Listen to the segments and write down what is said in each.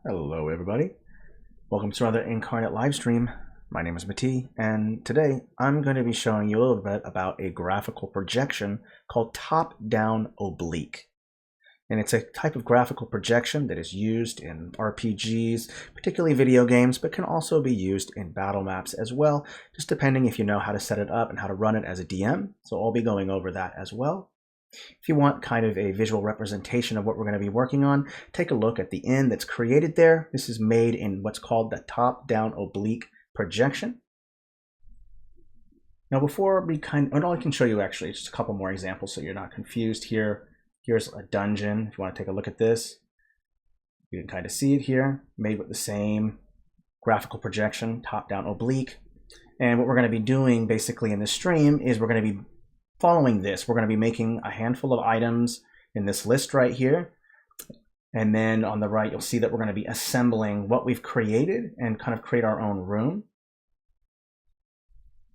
Hello everybody, welcome to another Inkarnate live stream. My name is Mati, and today I'm going to be showing you a little bit about a graphical projection called top-down oblique. And it's a type of graphical projection that is used in RPGs, particularly video games, but can also be used in battle maps as well, just depending if you know how to set it up and how to run it as a DM. So I'll be going over that as well. If you want kind of a visual representation of what we're going to be working on, take a look at the end that's created there. This is made in what's called the top-down oblique projection. Now before we and I can show you actually just a couple more examples so you're not confused here. Here's a dungeon. If you want to take a look at this, you can kind of see it here, made with the same graphical projection, top-down oblique. And what we're going to be doing basically in this stream is we're going to be following this. We're going to be making a handful of items in this list right here. And then on the right, you'll see that we're going to be assembling what we've created and kind of create our own room.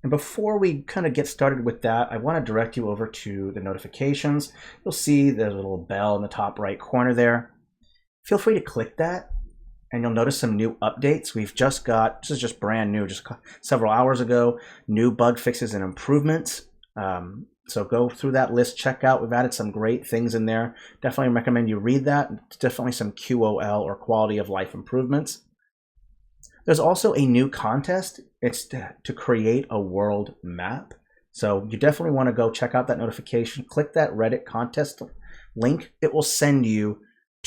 And before we kind of get started with that, I want to direct you over to the notifications. You'll see there's a little bell in the top right corner there. Feel free to click that and you'll notice some new updates. We've just got, this is just brand new, just several hours ago, new bug fixes and improvements. So go through that list, check out. We've added some great things in there. Definitely recommend you read that. It's definitely some QOL or quality of life improvements. There's also a new contest. It's to create a world map. So you definitely want to go check out that notification. Click that Reddit contest link. It will send you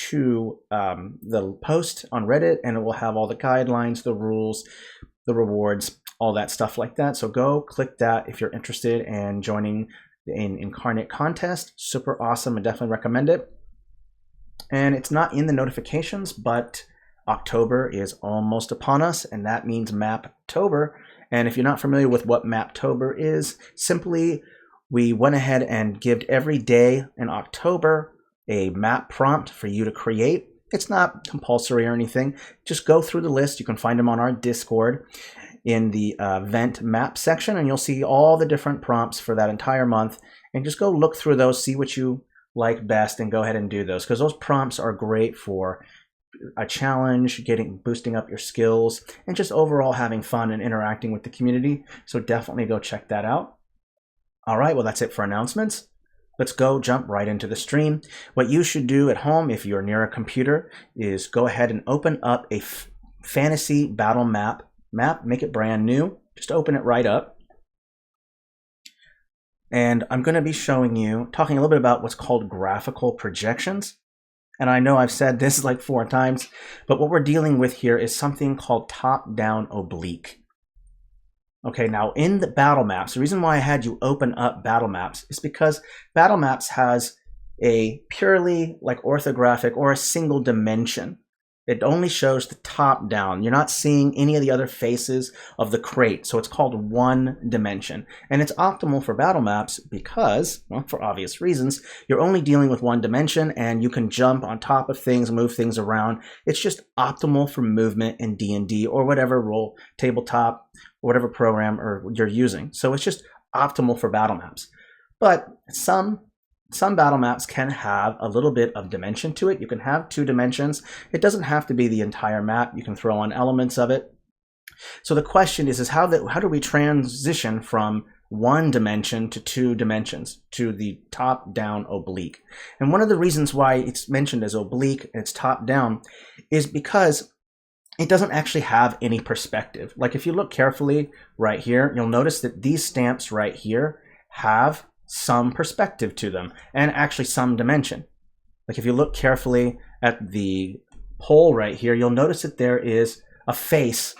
to the post on Reddit, and it will have all the guidelines, the rules, the rewards, all that stuff like that. So go click that if you're interested in joining an Inkarnate contest. Super awesome and definitely recommend it. And it's not in the notifications, but October is almost upon us, and that means Maptober. And if you're not familiar with what Maptober is, simply we went ahead and gave every day in October a map prompt for you to create. It's not compulsory or anything. Just go through the list. You can find them on our Discord in the event map section, and you'll see all the different prompts for that entire month. And just go look through those, see what you like best, and go ahead and do those, because those prompts are great for a challenge, boosting up your skills, and just overall having fun and interacting with the community. So definitely go check that out. All right, well, that's it for announcements. Let's go jump right into the stream. What you should do at home, if you're near a computer, is go ahead and open up a fantasy battle map, make it brand new. Just open it right up. And I'm going to be showing you, talking a little bit about what's called graphical projections. And I know I've said this like 4 times, but what we're dealing with here is something called top-down oblique. Okay, now in the battle maps, the reason why I had you open up battle maps is because battle maps has a purely like orthographic or a single dimension. It only shows the top down. You're not seeing any of the other faces of the crate. So it's called one dimension. And it's optimal for battle maps because, well, for obvious reasons, you're only dealing with one dimension and you can jump on top of things, move things around. It's just optimal for movement in D&D or whatever role, tabletop, or whatever program you're using. So it's just optimal for battle maps. But some battle maps can have a little bit of dimension to it. You can have 2 dimensions. It doesn't have to be the entire map. You can throw on elements of it. So the question is how do we transition from 1 dimension to 2 dimensions to the top-down oblique? And one of the reasons why it's mentioned as oblique and it's top-down is because it doesn't actually have any perspective. Like if you look carefully right here, you'll notice that these stamps right here have some perspective to them and actually some dimension. Like if you look carefully at the pole right here, you'll notice that there is a face,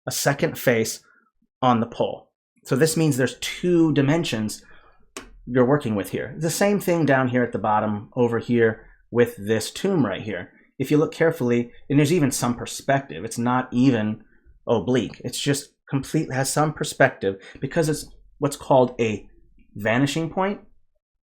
a second face on the pole. So this means there's 2 dimensions you're working with here. The same thing down here at the bottom over here with this tomb right here. If you look carefully, and there's even some perspective. It's not even oblique. It's just has some perspective because it's what's called a vanishing point.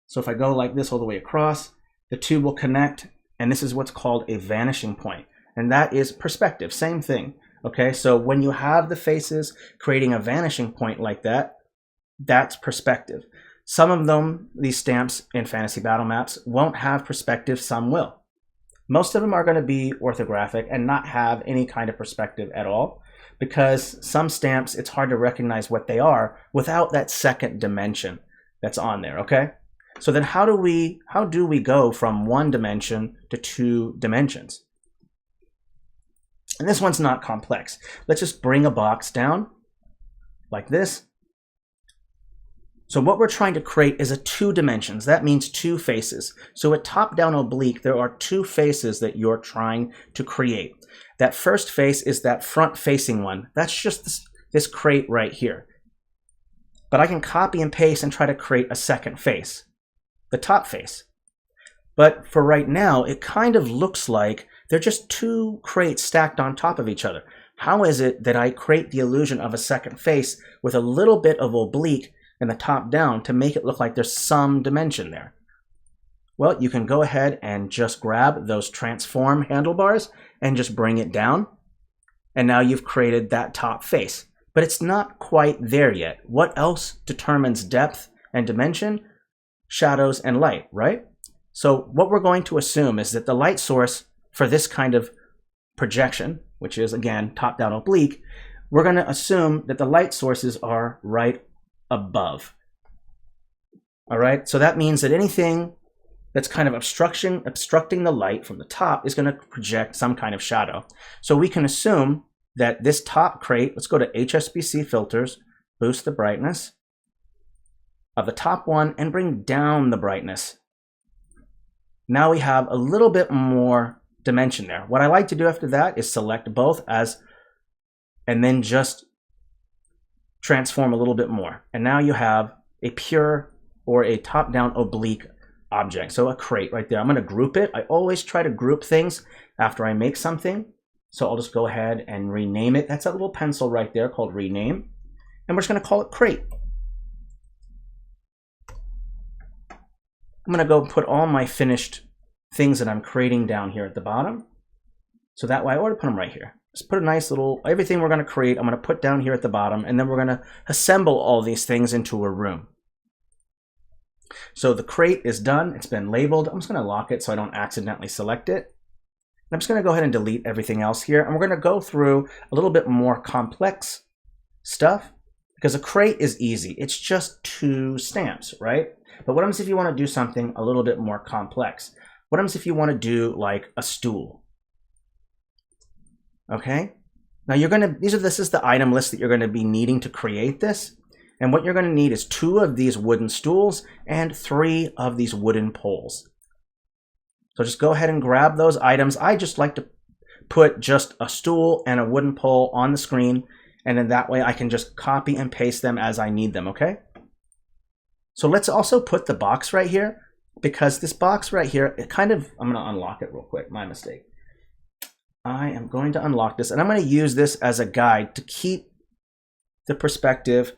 So if I go like this all the way across, the 2 will connect, and this is what's called a vanishing point. And that is perspective, same thing. Okay, so when you have the faces creating a vanishing point like that, that's perspective. Some of them, these stamps in fantasy battle maps, won't have perspective, some will. Most of them are going to be orthographic and not have any kind of perspective at all, because some stamps, it's hard to recognize what they are without that second dimension that's on there, okay? So then how do we go from one dimension to two dimensions? And this one's not complex. Let's just bring a box down like this. So what we're trying to create is a two dimensions. That means two faces. So at top-down oblique, there are two faces that you're trying to create. That first face is that front-facing one. That's just this crate right here. But I can copy and paste and try to create a second face, the top face. But for right now, it kind of looks like they're just two crates stacked on top of each other. How is it that I create the illusion of a second face with a little bit of oblique in the top down to make it look like there's some dimension there? Well, you can go ahead and just grab those transform handlebars and just bring it down. And now you've created that top face. But it's not quite there yet. What else determines depth and dimension? Shadows and light, right? So what we're going to assume is that the light source for this kind of projection, which is again top-down oblique, we're going to assume that the light sources are right above. All right, so that means that anything that's kind of obstructing the light from the top is going to project some kind of shadow. So we can assume that this top crate, let's go to HSBC filters, boost the brightness of the top one and bring down the brightness. Now we have a little bit more dimension there. What I like to do after that is select both as, and then just transform a little bit more. And now you have a pure or a top-down oblique object. So a crate right there. I'm going to group it. I always try to group things after I make something. So I'll just go ahead and rename it. That's that little pencil right there called rename. And we're just going to call it crate. I'm going to go put all my finished things that I'm creating down here at the bottom. So that way I already put them right here. Just put a nice little, everything we're going to create, I'm going to put down here at the bottom, and then we're going to assemble all these things into a room. So the crate is done. It's been labeled. I'm just going to lock it so I don't accidentally select it. I'm just going to go ahead and delete everything else here. And we're going to go through a little bit more complex stuff because a crate is easy. It's just two stamps, right? But what happens if you want to do something a little bit more complex? What happens if you want to do like a stool? Okay. Now you're going to, this is the item list that you're going to be needing to create this. And what you're going to need is 2 of these wooden stools and 3 of these wooden poles. So just go ahead and grab those items. I just like to put just a stool and a wooden pole on the screen. And then that way I can just copy and paste them as I need them, okay? So let's also put the box right here, because this box right here, it kind of, I'm going to unlock it real quick, my mistake. I am going to unlock this, and I'm going to use this as a guide to keep the perspective,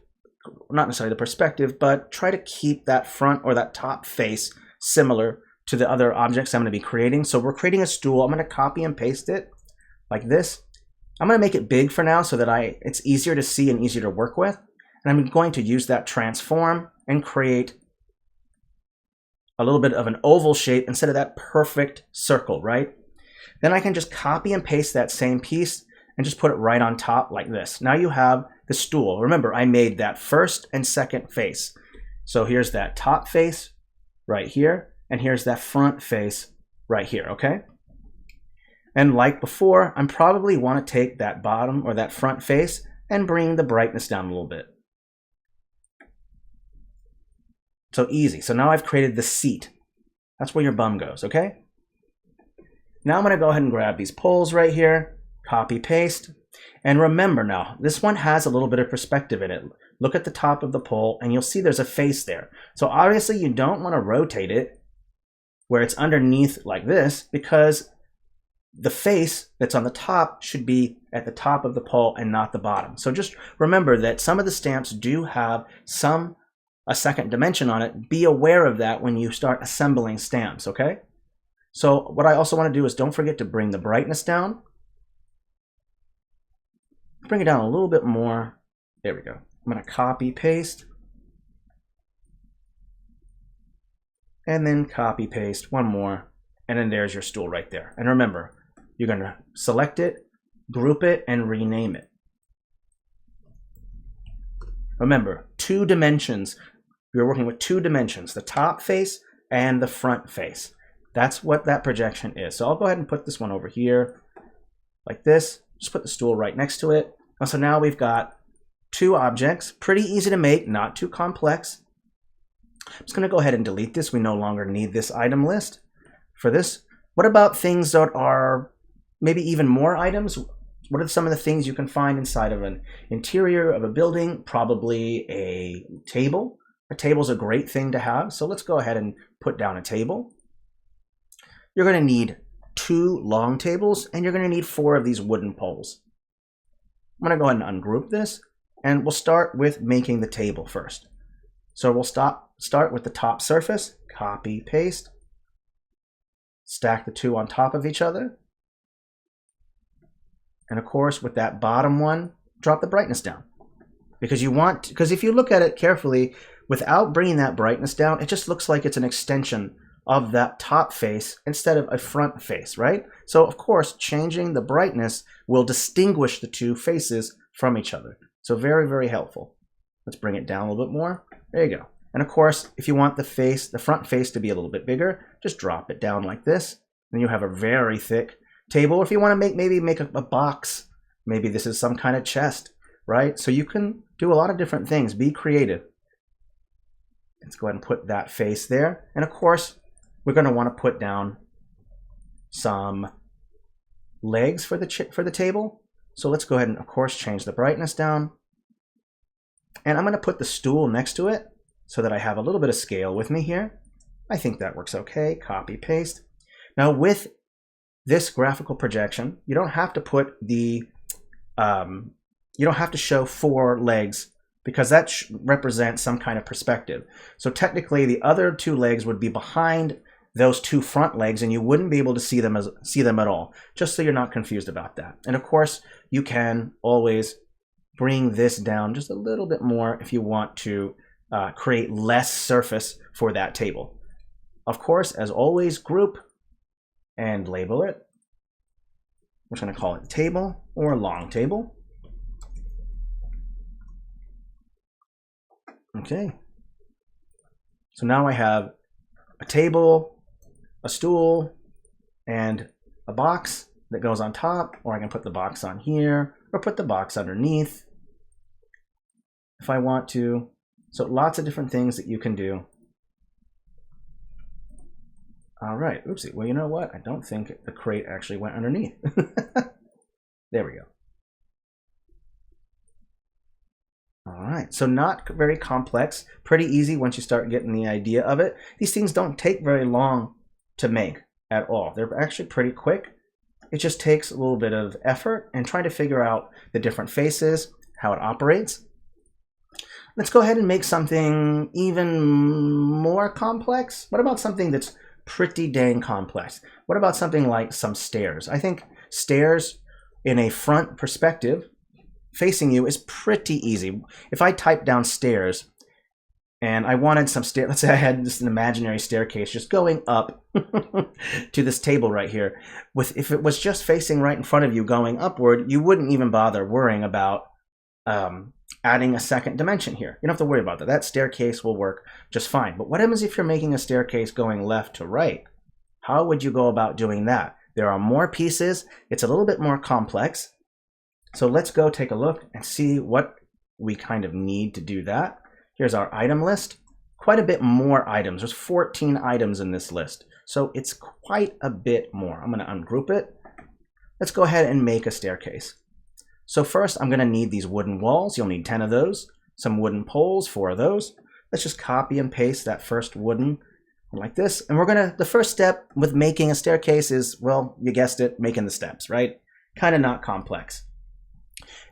not necessarily the perspective, but try to keep that front or that top face similar to the other objects I'm going to be creating. So we're creating a stool. I'm going to copy and paste it like this. I'm going to make it big for now so that it's easier to see and easier to work with. And I'm going to use that transform and create a little bit of an oval shape instead of that perfect circle, right? Then I can just copy and paste that same piece and just put it right on top like this. Now you have the stool. Remember, I made that first and second face. So here's that top face right here, and here's that front face right here, okay? And like before, I'm probably want to take that bottom or that front face and bring the brightness down a little bit. So easy. So now I've created the seat. That's where your bum goes, okay? Now I'm going to go ahead and grab these poles right here, copy, paste. And remember now, this one has a little bit of perspective in it. Look at the top of the pole and you'll see there's a face there. So obviously you don't want to rotate it where it's underneath like this, because the face that's on the top should be at the top of the pole and not the bottom. So just remember that some of the stamps do have a second dimension on it. Be aware of that when you start assembling stamps, okay? So what I also want to do is don't forget to bring the brightness down. Bring it down a little bit more. There we go. I'm going to copy, paste. And then copy, paste one more. And then there's your stool right there. And remember, you're going to select it, group it, and rename it. Remember, 2 dimensions. You're working with 2 dimensions, the top face and the front face. That's what that projection is. So I'll go ahead and put this one over here like this. Just put the stool right next to it. So now we've got 2 objects, pretty easy to make, not too complex. I'm just going to go ahead and delete this. We no longer need this item list for this. What about things that are maybe even more items? What are some of the things you can find inside of an interior of a building? Probably a table. A table is a great thing to have. So let's go ahead and put down a table. You're going to need 2 long tables, and you're going to need 4 of these wooden poles. I'm going to go ahead and ungroup this, and we'll start with making the table first. So we'll start with the top surface, copy, paste, stack the 2 on top of each other. And of course, with that bottom one, drop the brightness down. Because if you look at it carefully, without bringing that brightness down, it just looks like it's an extension of that top face instead of a front face, right? So of course, changing the brightness will distinguish the 2 faces from each other. So very, very helpful. Let's bring it down a little bit more. There you go. And of course, if you want the front face to be a little bit bigger, just drop it down like this. Then you have a very thick table. If you want to maybe make a box, maybe this is some kind of chest, right? So you can do a lot of different things. Be creative. Let's go ahead and put that face there. And of course, we're going to want to put down some legs for the table. So let's go ahead and, of course, change the brightness down. And I'm going to put the stool next to it so that I have a little bit of scale with me here. I think that works okay. Copy, paste. Now with this graphical projection, you don't have to put you don't have to show 4 legs, because that represents some kind of perspective. So technically the other 2 legs would be behind those 2 front legs, and you wouldn't be able to see them at all, just so you're not confused about that. And of course, you can always bring this down just a little bit more if you want to create less surface for that table. Of course, as always, group and label it. We're just going to call it table or long table. Okay. So now I have a table, a stool, and a box that goes on top, or I can put the box on here, or put the box underneath if I want to. So lots of different things that you can do. All right, oopsie. Well, you know what? I don't think the crate actually went underneath. There we go. All right, so not very complex, pretty easy once you start getting the idea of it. These things don't take very long to make at all. They're actually pretty quick. It just takes a little bit of effort and trying to figure out the different faces, how it operates. Let's go ahead and make something even more complex. What about something that's pretty dang complex? What about something like some stairs? I think stairs in a front perspective facing you is pretty easy. If I type down stairs and I wanted some stairs, let's say I had just an imaginary staircase just going up to this table right here. If it was just facing right in front of you going upward, you wouldn't even bother worrying about adding a second dimension here. You don't have to worry about that. That staircase will work just fine. But what happens if you're making a staircase going left to right? How would you go about doing that? There are more pieces. It's a little bit more complex. So let's go take a look and see what we kind of need to do that. Here's our item list. Quite a bit more items. There's 14 items in this list. So it's quite a bit more. I'm going to ungroup it. Let's go ahead and make a staircase. So first, I'm going to need these wooden walls. You'll need 10 of those. Some wooden poles, 4 of those. Let's just copy and paste that first wooden like this. And the first step with making a staircase is, well, you guessed it, making the steps, right? Kind of not complex.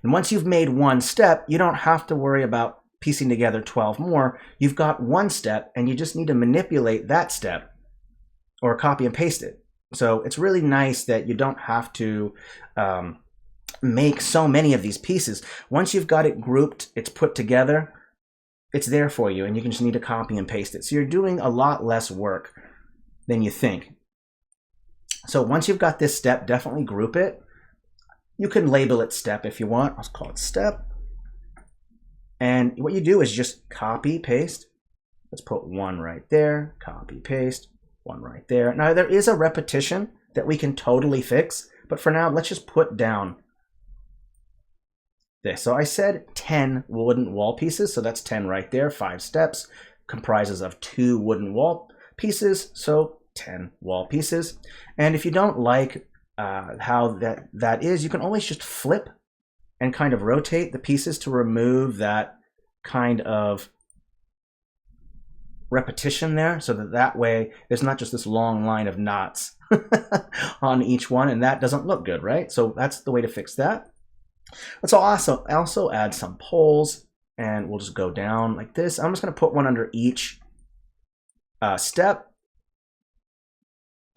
And once you've made one step, you don't have to worry about piecing together 12 more. You've got one step, and you just need to manipulate that step or copy and paste it. So it's really nice that you don't have to make so many of these pieces. Once you've got it grouped, it's put together, it's there for you, and you can just need to copy and paste it. So you're doing a lot less work than you think. So once you've got this step, definitely group it. You can label it step if you want. I'll call it step. And what you do is just copy, paste. Let's put one right there, copy, paste, one right there. Now there is a repetition that we can totally fix, but for now, let's just put down this. So I said 10 wooden wall pieces, so that's 10 right there. 5 steps comprises of 2 wooden wall pieces, so 10 wall pieces. And if you don't like how that is, you can always just flip and kind of rotate the pieces to remove that kind of repetition there, so that way there's not just this long line of knots on each one, and that doesn't look good, right? So that's the way to fix that. Let's also add some poles, and we'll just go down like this. I'm just going to put one under each step,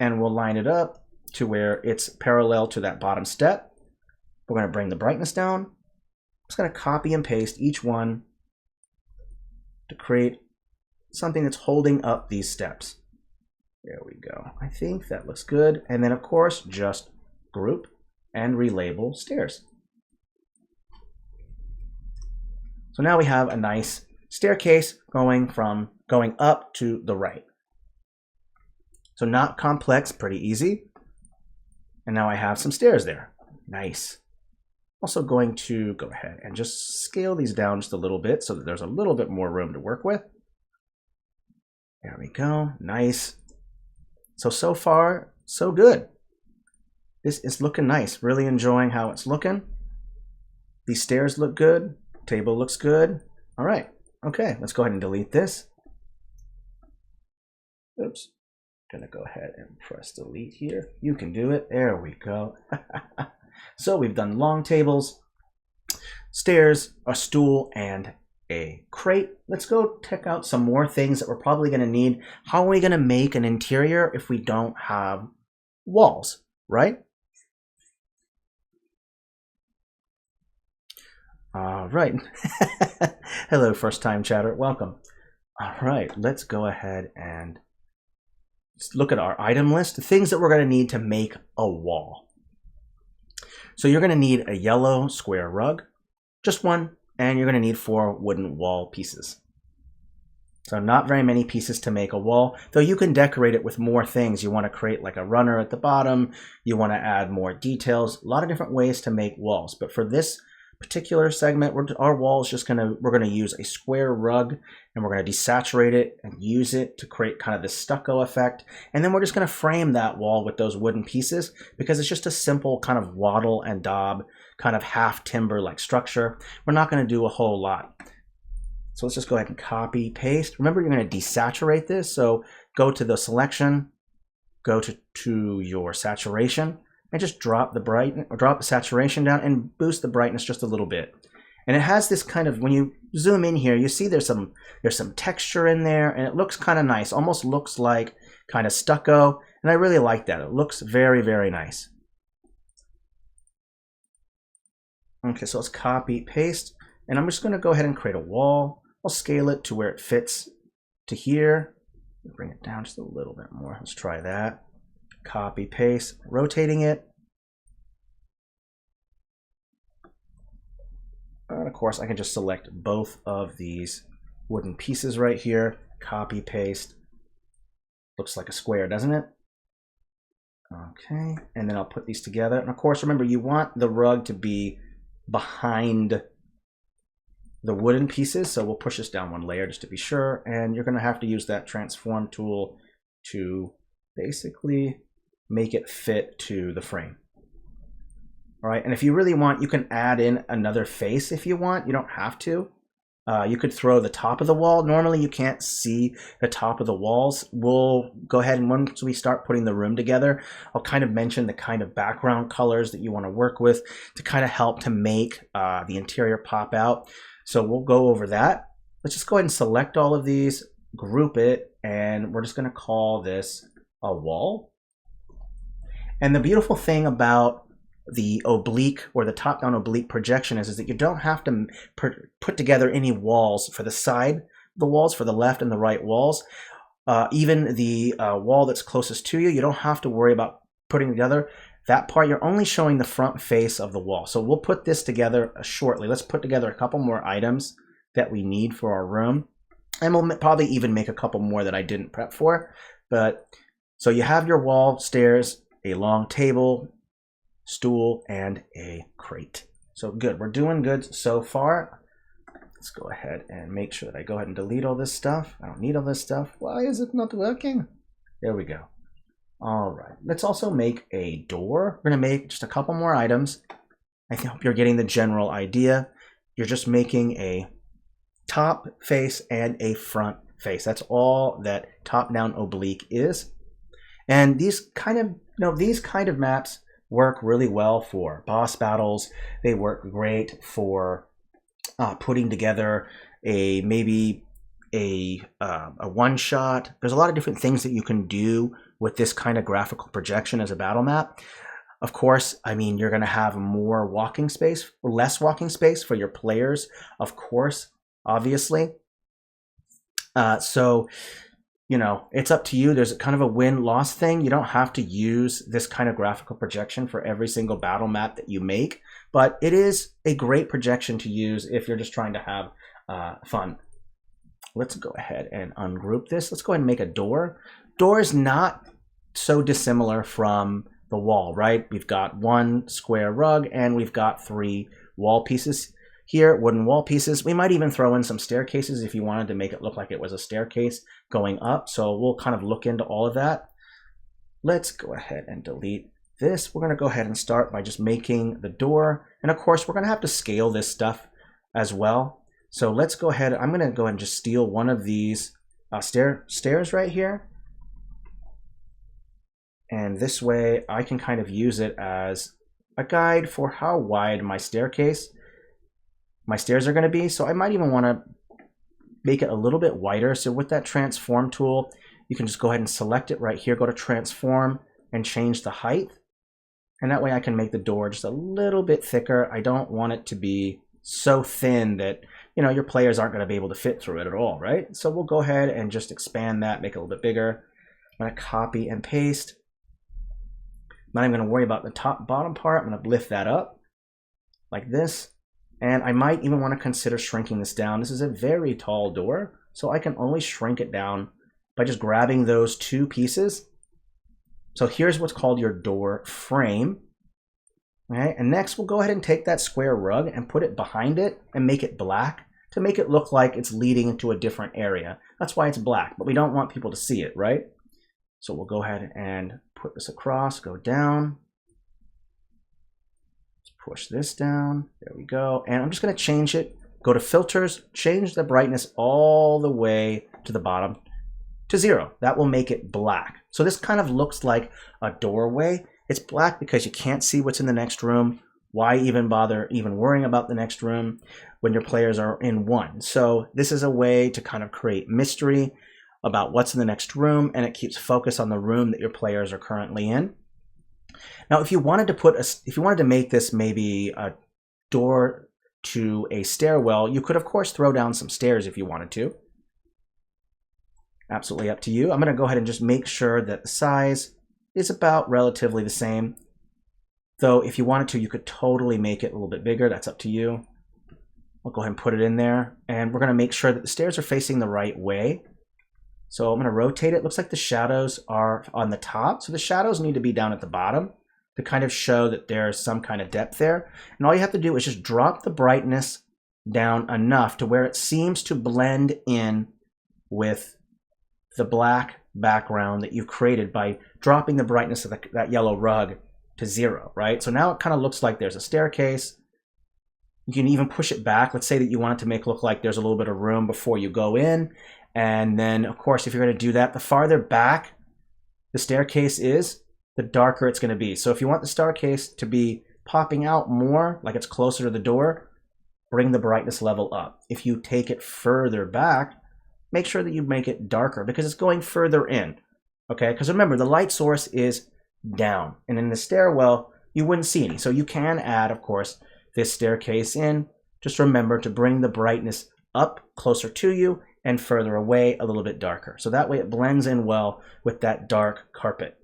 and we'll line it up to where it's parallel to that bottom step. We're going to bring the brightness down. I'm just going to copy and paste each one to create something that's holding up these steps. There we go. I think that looks good. And then of course, just group and relabel stairs. So now we have a nice staircase going up to the right. So not complex, pretty easy. And now I have some stairs there. Nice. Also going to go ahead and just scale these down just a little bit so that there's a little bit more room to work with. There we go. Nice. So far, so good. This is looking nice. Really enjoying how it's looking. These stairs look good. Table looks good. All right. Okay, let's go ahead and delete this. Oops. Gonna go ahead and press delete here. You can do it. There we go. So we've done long tables, stairs, a stool, and a crate. Let's go check out some more things that we're probably going to need. How are we going to make an interior if we don't have walls, right? All right. Hello, first time chatter. Welcome. All right, let's go ahead and look at our item list, the things that we're going to need to make a wall. So you're going to need a yellow square rug, just one, and you're going to need 4 wooden wall pieces. So not very many pieces to make a wall, though you can decorate it with more things. You want to create like a runner at the bottom. You want to add more details, a lot of different ways to make walls. But for this particular segment, our wall is we're going to use a square rug, and we're going to desaturate it and use it to create kind of this stucco effect. And then we're just going to frame that wall with those wooden pieces because it's just a simple kind of wattle and daub, kind of half timber like structure. We're not going to do a whole lot. So let's just go ahead and copy, paste. Remember, you're going to desaturate this. So go to the selection, go to your saturation, and just drop the saturation down and boost the brightness just a little bit. And it has this kind of, when you zoom in here, you see there's some texture in there, and it looks kind of nice. Almost looks like kind of stucco, and I really like that. It looks very, very nice. Okay, so let's copy, paste, and I'm just going to go ahead and create a wall. I'll scale it to where it fits to here. Bring it down just a little bit more. Let's try that. Copy, paste, rotating it. And of course, I can just select both of these wooden pieces right here. Copy, paste. Looks like a square, doesn't it? Okay, and then I'll put these together. And of course, remember, you want the rug to be behind the wooden pieces. So we'll push this down one layer just to be sure. And you're going to have to use that transform tool to basically make it fit to the frame. All right, and if you really want, you can add in another face if you want. You don't have to. You could throw the top of the wall. Normally you can't see the top of the walls. We'll go ahead and once we start putting the room together, I'll kind of mention the kind of background colors that you want to work with to kind of help to make the interior pop out. So we'll go over that. Let's just go ahead and select all of these, group it, and we're just going to call this a wall. And the beautiful thing about the oblique or the top-down oblique projection is that you don't have to put together any walls for the side, the walls for the left and the right walls. Even the wall that's closest to you, you don't have to worry about putting together, that part, you're only showing the front face of the wall. So we'll put this together shortly. Let's put together a couple more items that we need for our room. And we'll probably even make a couple more that I didn't prep for. But so you have your wall, stairs, a long table, stool, and a crate. So good, we're doing good so far. Let's go ahead and make sure that I go ahead and delete all this stuff. I don't need all this stuff. Why is it not working? There we go. All right, let's also make a door. We're gonna make just a couple more items. I hope you're getting the general idea. You're just making a top face and a front face. That's all that top-down oblique is. And these kind of maps work really well for boss battles. They work great for putting together maybe a one-shot. There's a lot of different things that you can do with this kind of graphical projection as a battle map. Of course, I mean, you're going to have more walking space, less walking space for your players, of course, obviously. So, you know, it's up to you. There's kind of a win-loss thing. You don't have to use this kind of graphical projection for every single battle map that you make, but it is a great projection to use if you're just trying to have fun. Let's go ahead and ungroup this. Let's go ahead and make a door. Door is not so dissimilar from the wall, right? We've got one square rug and we've got 3 wall pieces here, wooden wall pieces. We might even throw in some staircases if you wanted to make it look like it was a staircase going up. So we'll kind of look into all of that. Let's go ahead and delete this. We're going to go ahead and start by just making the door. And of course, we're going to have to scale this stuff as well. So let's go ahead. I'm going to go ahead and just steal one of these stairs right here. And this way I can kind of use it as a guide for how wide my stairs are going to be. So I might even want to make it a little bit wider. So with that transform tool, you can just go ahead and select it right here, go to transform and change the height. And that way I can make the door just a little bit thicker. I don't want it to be so thin that, you know, your players aren't going to be able to fit through it at all, right? So we'll go ahead and just expand that, make it a little bit bigger. I'm going to copy and paste. I'm not even going to worry about the bottom part. I'm going to lift that up like this. And I might even want to consider shrinking this down. This is a very tall door, so I can only shrink it down by just grabbing those 2 pieces. So here's what's called your door frame. Okay, and next we'll go ahead and take that square rug and put it behind it and make it black to make it look like it's leading into a different area. That's why it's black, but we don't want people to see it, right? So we'll go ahead and put this across, go down. Let's push this down. There we go. And I'm just going to change it. Go to filters, change the brightness all the way to the bottom to 0. That will make it black. So this kind of looks like a doorway. It's black because you can't see what's in the next room. Why even bother even worrying about the next room when your players are in one? So this is a way to kind of create mystery about what's in the next room, and it keeps focus on the room that your players are currently in. Now, if you wanted to make this maybe a door to a stairwell, you could of course throw down some stairs if you wanted to. Absolutely up to you. I'm going to go ahead and just make sure that the size is about relatively the same. Though if you wanted to, you could totally make it a little bit bigger. That's up to you. I'll go ahead and put it in there, and we're going to make sure that the stairs are facing the right way. So I'm going to rotate it. Looks like the shadows are on the top. So the shadows need to be down at the bottom to kind of show that there's some kind of depth there. And all you have to do is just drop the brightness down enough to where it seems to blend in with the black background that you've created by dropping the brightness of that yellow rug to 0, right? So now it kind of looks like there's a staircase. You can even push it back. Let's say that you want it to make it look like there's a little bit of room before you go in. And then, of course, if you're going to do that, the farther back the staircase is, the darker it's going to be. So if you want the staircase to be popping out more, like it's closer to the door, bring the brightness level up. If you take it further back, make sure that you make it darker because it's going further in. Okay, because remember, the light source is down. And in the stairwell, you wouldn't see any. So you can add, of course, this staircase in. Just remember to bring the brightness up closer to you and further away a little bit darker. So that way it blends in well with that dark carpet.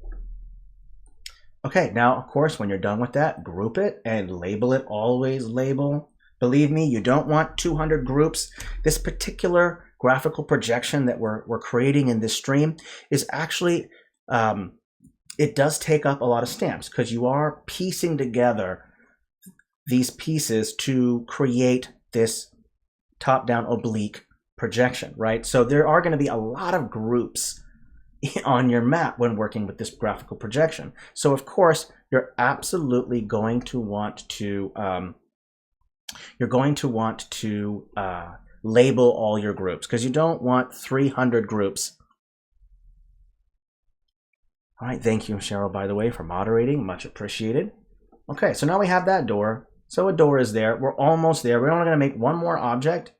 Okay, now, of course, when you're done with that, group it and label it. Always label. Believe me, you don't want 200 groups. This particular graphical projection that we're creating in this stream is actually, it does take up a lot of stamps because you are piecing together these pieces to create this top-down oblique projection, right? So there are going to be a lot of groups on your map when working with this graphical projection. So of course, you're absolutely going to want to label all your groups because you don't want 300 groups. All right, thank you, Cheryl, by the way, for moderating. Much appreciated. Okay, so now we have that door. So a door is there. We're almost there. We're only going to make one more object.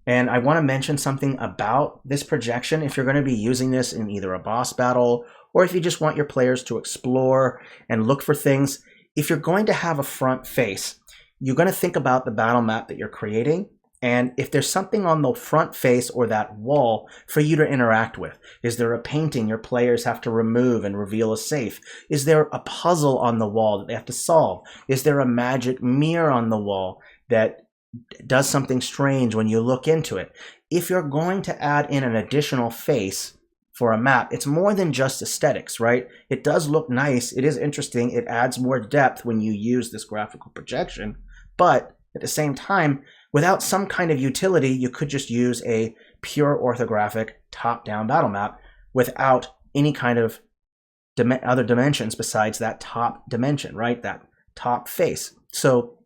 And I want to mention something about this projection. If you're going to be using this in either a boss battle or if you just want your players to explore and look for things, if you're going to have a front face, you're going to think about the battle map that you're creating. And if there's something on the front face or that wall for you to interact with, is there a painting your players have to remove and reveal a safe? Is there a puzzle on the wall that they have to solve? Is there a magic mirror on the wall that does something strange when you look into it? If you're going to add in an additional face for a map, it's more than just aesthetics, right? It does look nice. It is interesting. It adds more depth when you use this graphical projection. But at the same time, without some kind of utility, you could just use a pure orthographic top-down battle map without any kind of other dimensions besides that top dimension, right? That top face. So,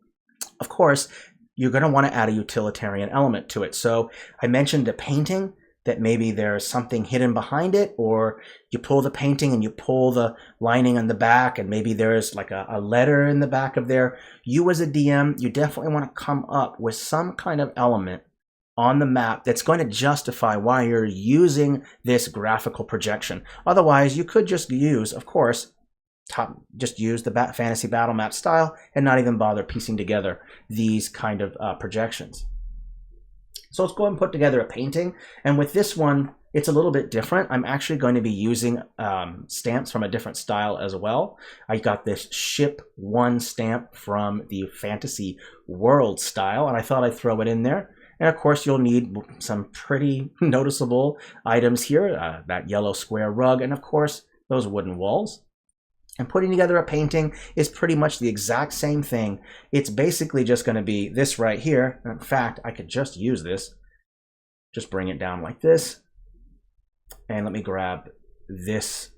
of course, you're going to want to add a utilitarian element to it. So I mentioned a painting, that maybe there's something hidden behind it, or you pull the painting and you pull the lining on the back and maybe there's like a letter in the back of there. You as a DM, you definitely want to come up with some kind of element on the map that's going to justify why you're using this graphical projection. Otherwise, you could just use, of course, just use the fantasy battle map style and not even bother piecing together these kind of projections. So let's go ahead and put together a painting. And with this one, it's a little bit different. I'm actually going to be using stamps from a different style as well. I got this Ship 1 stamp from the Fantasy World style, and I thought I'd throw it in there. And of course, you'll need some pretty noticeable items here, that yellow square rug, and of course, those wooden walls. And putting together a painting is pretty much the exact same thing. It's basically just going to be this right here. In fact, I could just use this. Just bring it down like this. And let me grab this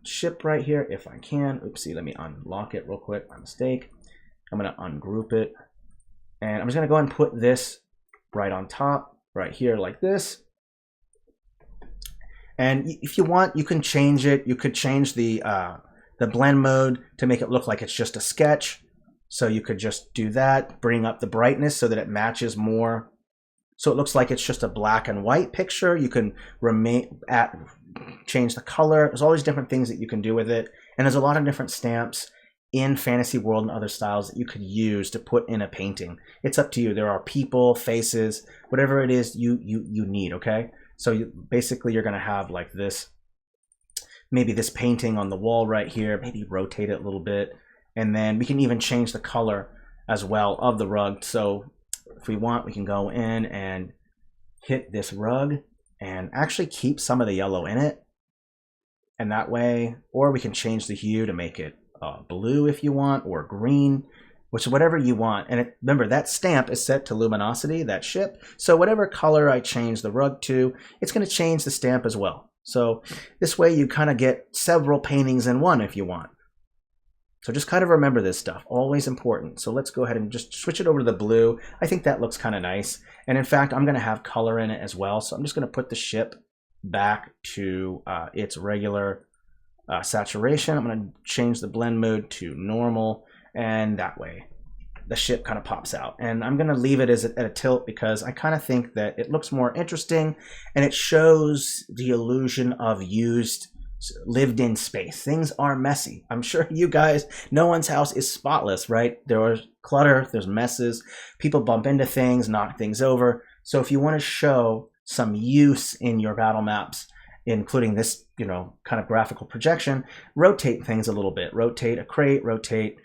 ship right here if I can. Oopsie, let me unlock it real quick. My mistake. I'm going to ungroup it. And I'm just going to go and put this right on top, right here like this. And if you want, you can change it. You could change the blend mode to make it look like it's just a sketch. So you could just do that, bring up the brightness so that it matches more. So it looks like it's just a black and white picture. You can change the color. There's all these different things that you can do with it. And there's a lot of different stamps in Fantasy World and other styles that you could use to put in a painting. It's up to you. There are people, faces, whatever it is you need, okay? So basically you're going to have like this, maybe this painting on the wall right here, maybe rotate it a little bit. And then we can even change the color as well of the rug. So if we want, we can go in and hit this rug and actually keep some of the yellow in it. And that way, or we can change the hue to make it blue if you want, or green, which is whatever you want. And remember, that stamp is set to luminosity, that ship. So whatever color I change the rug to, it's going to change the stamp as well. So this way you kind of get several paintings in one if you want. So just kind of remember this stuff, always important. So let's go ahead and just switch it over to the blue. I think that looks kind of nice. And in fact, I'm going to have color in it as well. So I'm just going to put the ship back to its regular saturation. I'm going to change the blend mode to normal. And that way the ship kind of pops out. And I'm going to leave it at a tilt because I kind of think that it looks more interesting and it shows the illusion of lived in space. Things are messy. I'm sure you guys, no one's house is spotless, right? There's clutter, there's messes, people bump into things, knock things over. So if you want to show some use in your battle maps, including this, kind of graphical projection, rotate things a little bit, rotate a crate, rotate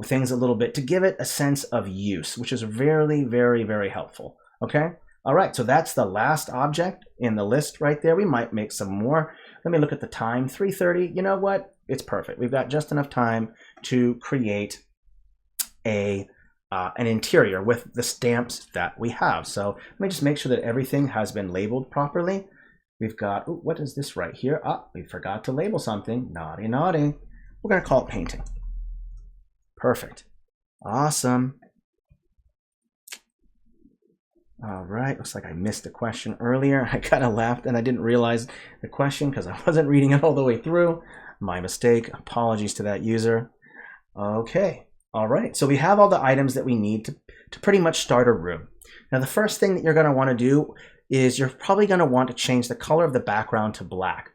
things a little bit to give it a sense of use, which is very, very, very helpful. Okay. All right. So that's the last object in the list right there. We might make some more. Let me look at the time, 3:30. You know what? It's perfect. We've got just enough time to create an interior with the stamps that we have. So let me just make sure that everything has been labeled properly. We've got, ooh, what is this right here? We forgot to label something. Naughty, naughty. We're going to call it painting. Perfect. Awesome. All right. Looks like I missed the question earlier. I kind of laughed and I didn't realize the question because I wasn't reading it all the way through. My mistake. Apologies to that user. Okay. All right. So we have all the items that we need to pretty much start a room. Now, the first thing that you're going to want to do is you're probably going to want to change the color of the background to black.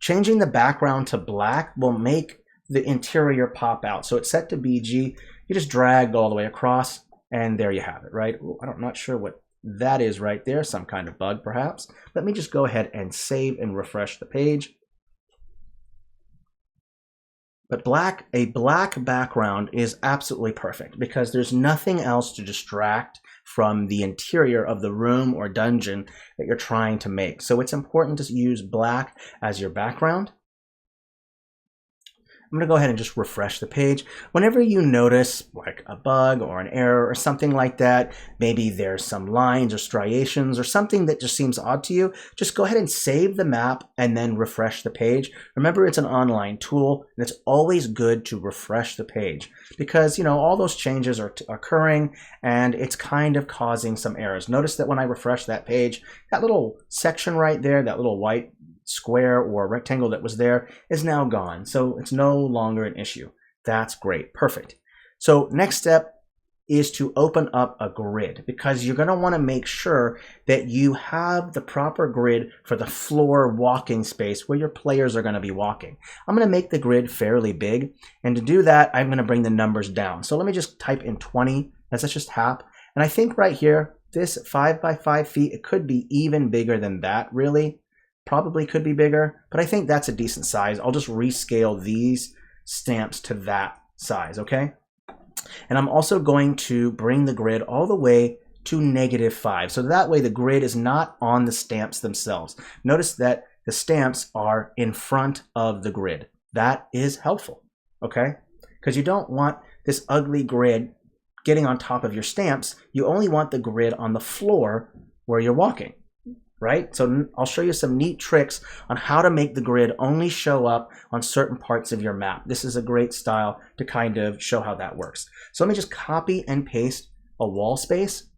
Changing the background to black will make the interior pop out. So it's set to BG. You just drag all the way across and there you have it, right? Ooh, I'm not sure what that is right there. Some kind of bug perhaps. Let me just go ahead and save and refresh the page. But a black background is absolutely perfect because there's nothing else to distract from the interior of the room or dungeon that you're trying to make. So it's important to use black as your background. I'm going to go ahead and just refresh the page. Whenever you notice like a bug or an error or something like that, maybe there's some lines or striations or something that just seems odd to you, just go ahead and save the map and then refresh the page. Remember, it's an online tool and it's always good to refresh the page because, all those changes are occurring and it's kind of causing some errors. Notice that when I refresh that page, that little section right there, that little white square or rectangle that was there is now gone. So it's no longer an issue. That's great. Perfect. So next step is to open up a grid because you're going to want to make sure that you have the proper grid for the floor walking space where your players are going to be walking. I'm going to make the grid fairly big. And to do that, I'm going to bring the numbers down. So let me just type in 20. That's just half. And I think right here, this 5 by 5 feet, it could be even bigger than that, really. Probably could be bigger, but I think that's a decent size. I'll just rescale these stamps to that size, okay? And I'm also going to bring the grid all the way to -5. So that way the grid is not on the stamps themselves. Notice that the stamps are in front of the grid. That is helpful, okay? Because you don't want this ugly grid getting on top of your stamps. You only want the grid on the floor where you're walking. Right? So I'll show you some neat tricks on how to make the grid only show up on certain parts of your map. This is a great style to kind of show how that works. So let me just copy and paste a wall space.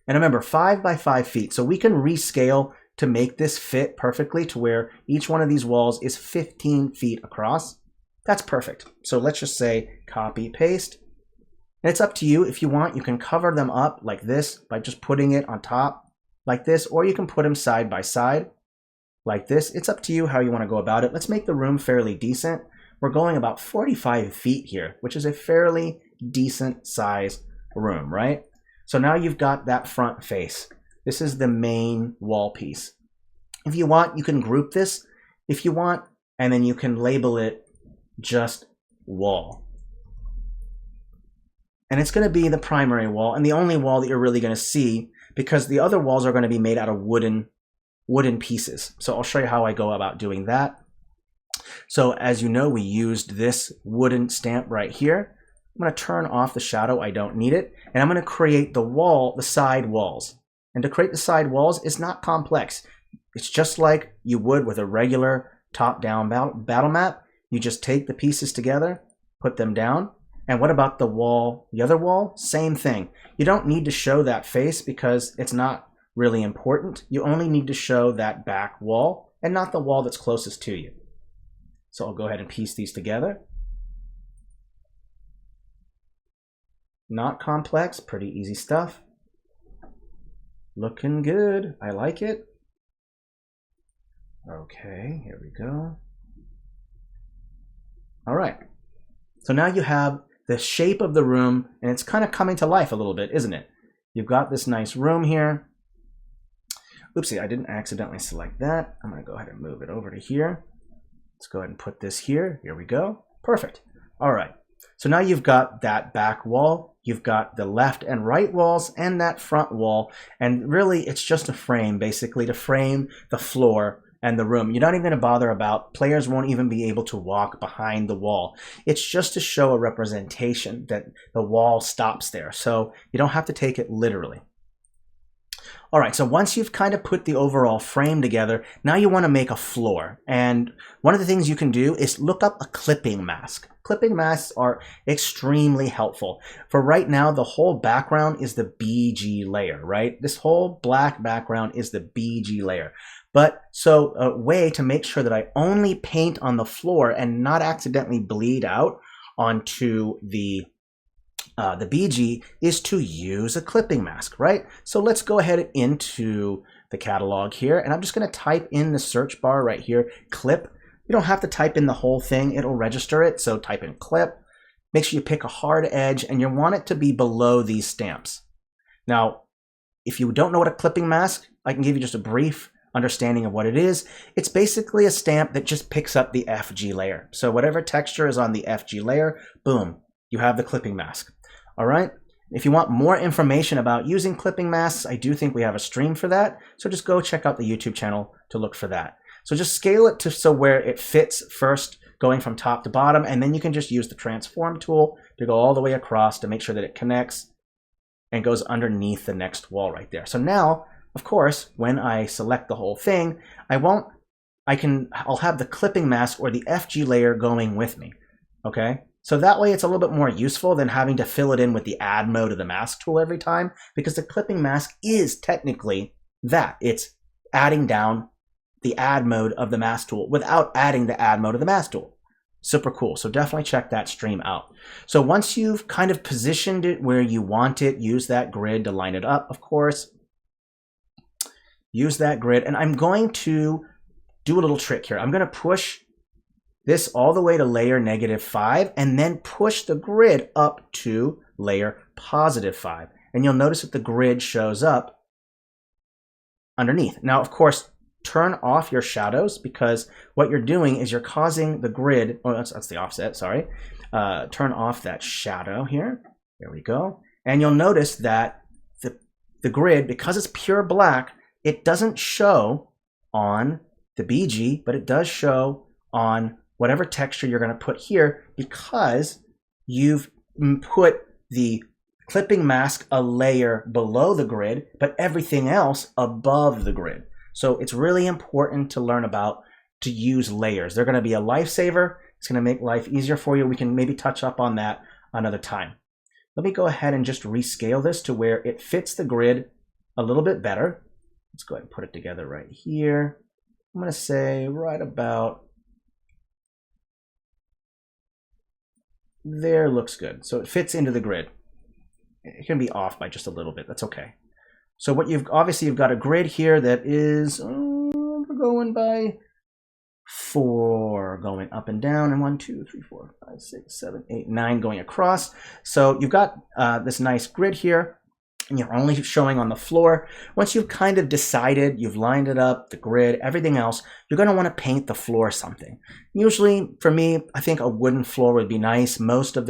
And remember, 5 by 5 feet. So we can rescale to make this fit perfectly to where each one of these walls is 15 feet across. That's perfect. So let's just say copy, paste. And it's up to you. If you want, you can cover them up like this by just putting it on top like this, or you can put them side by side like this. It's up to you how you want to go about it. Let's make the room fairly decent. We're going about 45 feet here, which is a fairly decent size room, right? So now you've got that front face. This is the main wall piece. If you want, you can group this if you want, and then you can label it just wall. And it's going to be the primary wall and the only wall that you're really going to see, because the other walls are going to be made out of wooden pieces. So I'll show you how I go about doing that. So as you know, we used this wooden stamp right here. I'm going to turn off the shadow. I don't need it. And I'm going to create the side walls. And to create the side walls, it's not complex. It's just like you would with a regular top-down battle map. You just take the pieces together, put them down. And what about the wall, the other wall? Same thing. You don't need to show that face because it's not really important. You only need to show that back wall and not the wall that's closest to you. So I'll go ahead and piece these together. Not complex, pretty easy stuff. Looking good. I like it. Okay, here we go. All right. So now you have the shape of the room, and it's kind of coming to life a little bit, isn't it? You've got this nice room here. Oopsie, I didn't accidentally select that. I'm going to go ahead and move it over to here. Let's go ahead and put this here. Here we go. Perfect. All right. So now you've got that back wall, you've got the left and right walls, and that front wall. And really, it's just a frame, basically, to frame the floor and the room. You're not even going to bother about, players won't even be able to walk behind the wall. It's just to show a representation that the wall stops there. So you don't have to take it literally. All right, so once you've kind of put the overall frame together, now you want to make a floor. And one of the things you can do is look up a clipping mask. Clipping masks are extremely helpful. For right now, the whole background is the BG layer, right? This whole black background is the BG layer. But so a way to make sure that I only paint on the floor and not accidentally bleed out onto the BG is to use a clipping mask, right? So let's go ahead into the catalog here, and I'm just going to type in the search bar right here, clip. You don't have to type in the whole thing, it'll register it. So type in clip, make sure you pick a hard edge, and you want it to be below these stamps. Now, if you don't know what a clipping mask, I can give you just a brief understanding of what it is. It's basically a stamp that just picks up the FG layer. So whatever texture is on the FG layer, boom, you have the clipping mask. All right. If you want more information about using clipping masks, I do think we have a stream for that. So just go check out the YouTube channel to look for that. So just scale it to so where it fits first, going from top to bottom, and then you can just use the transform tool to go all the way across to make sure that it connects and goes underneath the next wall right there. So now, of course, when I select the whole thing, I'll have the clipping mask or the FG layer going with me. Okay. So that way it's a little bit more useful than having to fill it in with the add mode of the mask tool every time, because the clipping mask is technically that. It's adding down the add mode of the mask tool without adding the add mode of the mask tool. Super cool. So definitely check that stream out. So once you've kind of positioned it where you want it, use that grid to line it up, of course. Use that grid. And I'm going to do a little trick here. I'm going to push this all the way to layer -5 and then push the grid up to layer +5. And you'll notice that the grid shows up underneath. Now, of course, turn off your shadows, because what you're doing is you're causing the grid, oh, that's the offset, sorry. Turn off that shadow here. There we go. And you'll notice that the grid, because it's pure black, it doesn't show on the BG, but it does show on whatever texture you're going to put here, because you've put the clipping mask a layer below the grid, but everything else above the grid. So it's really important to learn to use layers. They're going to be a lifesaver. It's going to make life easier for you. We can maybe touch up on that another time. Let me go ahead and just rescale this to where it fits the grid a little bit better. Let's go ahead and put it together right here. I'm going to say right about there. Looks good. So it fits into the grid. It can be off by just a little bit. That's okay. So what you've got a grid here that is we're going by 4 going up and down, and 1, 2, 3, 4, 5, 6, 7, 8, 9 going across. So you've got this nice grid here, and you're only showing on the floor. Once you've kind of decided, you've lined it up, the grid, everything else, you're going to want to paint the floor something. Usually, for me, I think a wooden floor would be nice. Most of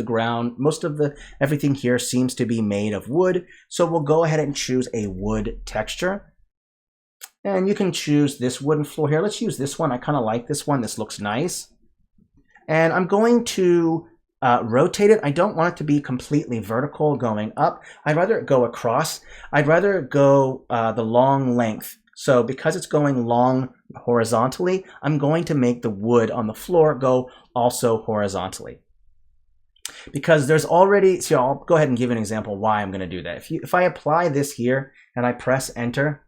everything here seems to be made of wood. So we'll go ahead and choose a wood texture. And you can choose this wooden floor here. Let's use this one. I kind of like this one. This looks nice. And I'm going to rotate it. I don't want it to be completely vertical going up. I'd rather it go across. I'd rather go the long length. So because it's going long horizontally, I'm going to make the wood on the floor go also horizontally. Because there's already, so I'll go ahead and give an example why I'm going to do that. If I apply this here and I press enter,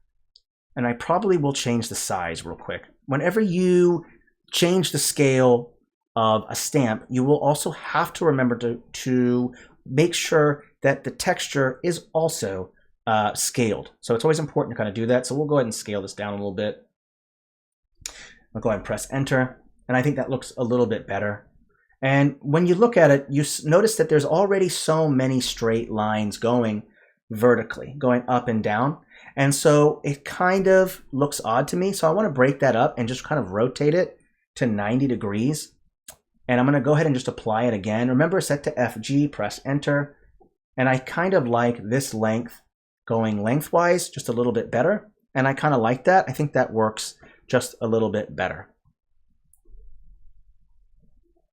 and I probably will change the size real quick. Whenever you change the scale of a stamp, you will also have to remember to make sure that the texture is also scaled. So it's always important to kind of do that. So we'll go ahead and scale this down a little bit. I'll go ahead and press enter. And I think that looks a little bit better. And when you look at it, you notice that there's already so many straight lines going vertically, going up and down. And so it kind of looks odd to me. So I want to break that up and just kind of rotate it to 90 degrees. And I'm going to go ahead and just apply it again. Remember, set to FG, press enter. And I kind of like this length going lengthwise just a little bit better. And I kind of like that. I think that works just a little bit better.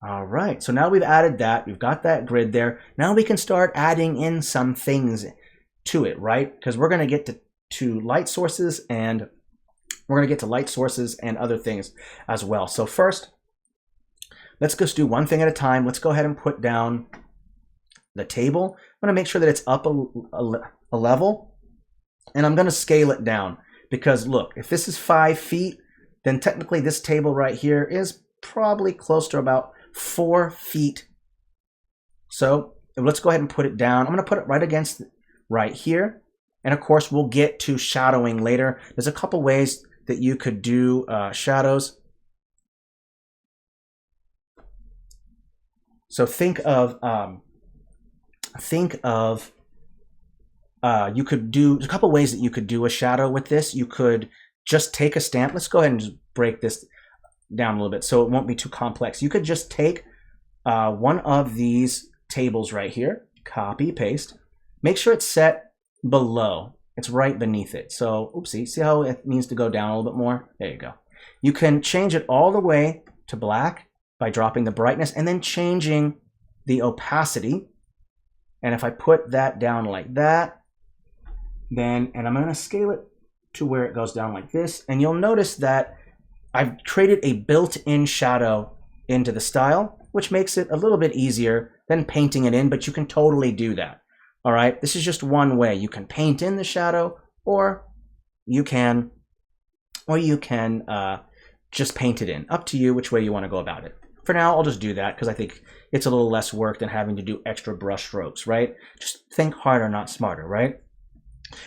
All right, so now we've added that. We've got that grid there. Now we can start adding in some things to it, right? Because we're going to get to light sources, and we're going to get to light sources and other things as well. So first, let's just do one thing at a time. Let's go ahead and put down the table. I'm going to make sure that it's up a level, and I'm going to scale it down because look, if this is 5 feet, then technically this table right here is probably close to about 4 feet. So let's go ahead and put it down. I'm going to put it right against right here. And of course, we'll get to shadowing later. There's a couple ways that you could do shadows. So think of you could do a couple ways that you could do a shadow with this. You could just take a stamp. Let's go ahead and just break this down a little bit so it won't be too complex. You could just take one of these tables right here, copy, paste, make sure it's set below. It's right beneath it. So, oopsie, see how it needs to go down a little bit more? There you go. You can change it all the way to black by dropping the brightness and then changing the opacity. And if I put that down like that, then, and I'm going to scale it to where it goes down like this, and you'll notice that I've created a built-in shadow into the style, which makes it a little bit easier than painting it in, but you can totally do that. All right, this is just one way. You can paint in the shadow, or you can just paint it in. Up to you which way you want to go about it. For now, I'll just do that because I think it's a little less work than having to do extra brush strokes, right? Just think harder, not smarter, right?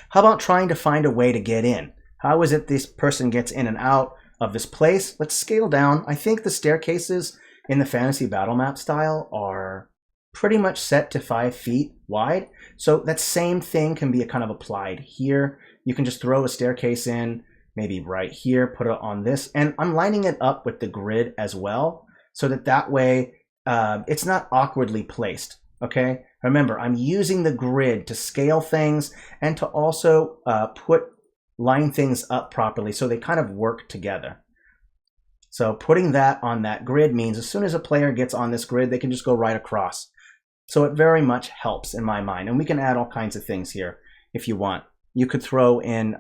How about trying to find a way to get in? How is it this person gets in and out of this place? Let's scale down. I think the staircases in the fantasy battle map style are pretty much set to 5 feet wide. So that same thing can be kind of applied here. You can just throw a staircase in, maybe right here, put it on this. And I'm lining it up with the grid as well, so that way it's not awkwardly placed, okay? Remember, I'm using the grid to scale things and to also line things up properly so they kind of work together. So putting that on that grid means as soon as a player gets on this grid, they can just go right across. So it very much helps in my mind. And we can add all kinds of things here if you want. You could throw in,